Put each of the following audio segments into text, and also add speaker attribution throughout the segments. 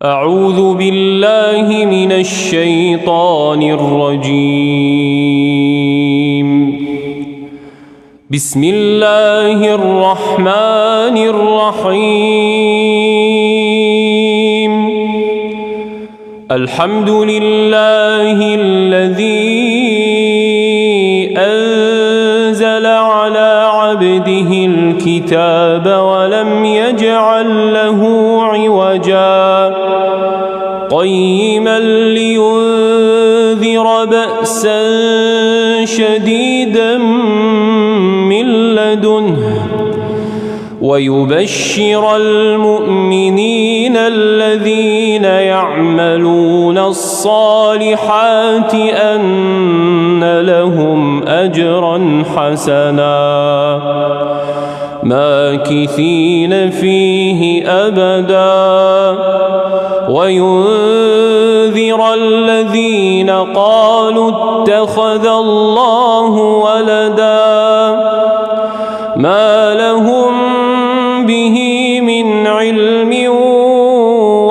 Speaker 1: أعوذ بالله من الشيطان الرجيم. بسم الله الرحمن الرحيم. الحمد لله الذي أنزل على عبده الكتاب ولم يجعل له عوجا قيما لينذر بأسا شديدا من لدنه ويبشر المؤمنين الذين يعملون الصالحات أن لهم أجرا حسنا ماكثين فيه أبدا وينذر الذين قالوا اتخذ الله ولدا ما لهم به من علم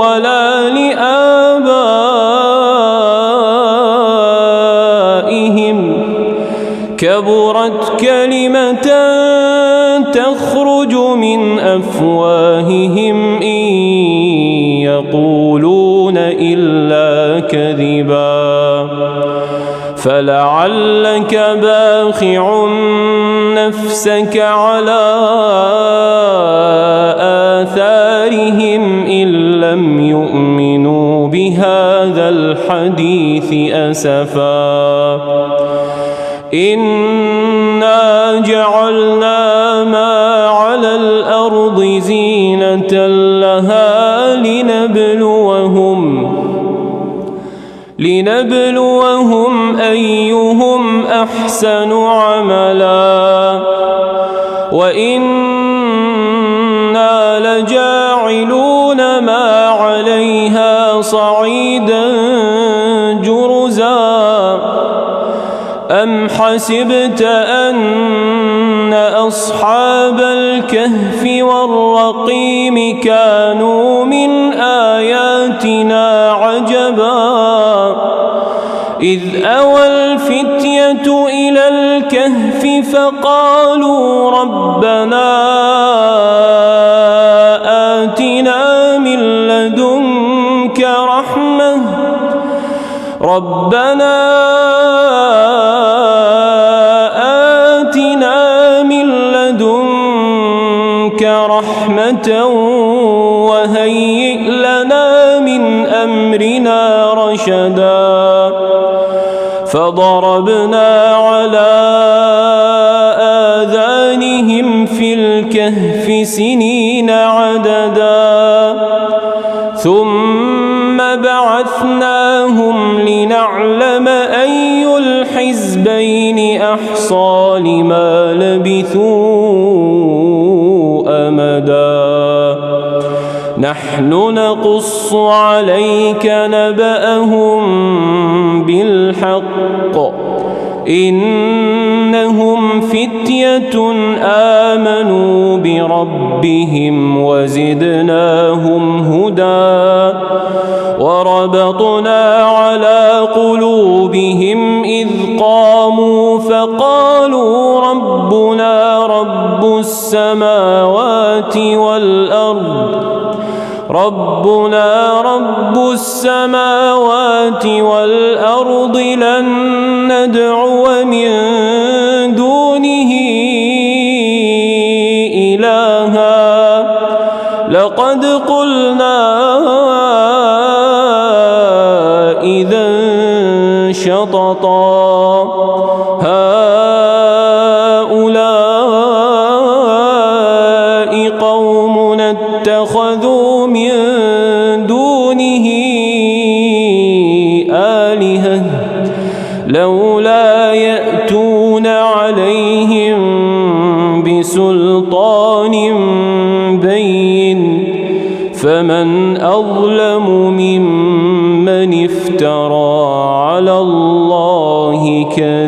Speaker 1: ولا لآبائهم كبرت كلمة تخرج من أفواههم إن يقولون إلا كذبا فلعلك باخع نفسك على آثارهم إن لم يؤمنوا بهذا الحديث أسفا إنا جعلنا ما على الأرض زينة لها لنبلوهم أيهم أحسن عملا وإنا لجاعلون ما عليها صعيدا جرزا أم حسبت أن أصحاب الكهف والرقيم كانوا من آياتنا عجبا إذ أوى الفتية إلى الكهف فقالوا ربنا آتنا من لدنك رحمة وهيئ لنا من أمرنا رشدا فضربنا على آذانهم في الكهف سنين عددا ثم بعثناهم لنعلم أي الحزبين أحصى لما لبثوا أمدا نحن نقص عليك نبأهم بالحق إنهم فتية آمنوا بربهم وزدناهم هدى وربطنا على قلوبهم إذ قاموا فقالوا ربنا رب السماوات والأرض لن ندعو من دونه إلها لقد قلنا إذا شططا هؤلاء قوم اتخذوا من دونه آلهة لولا يأتون عليهم بسلطان بين فمن أظلم ممن افترى على الله كذبا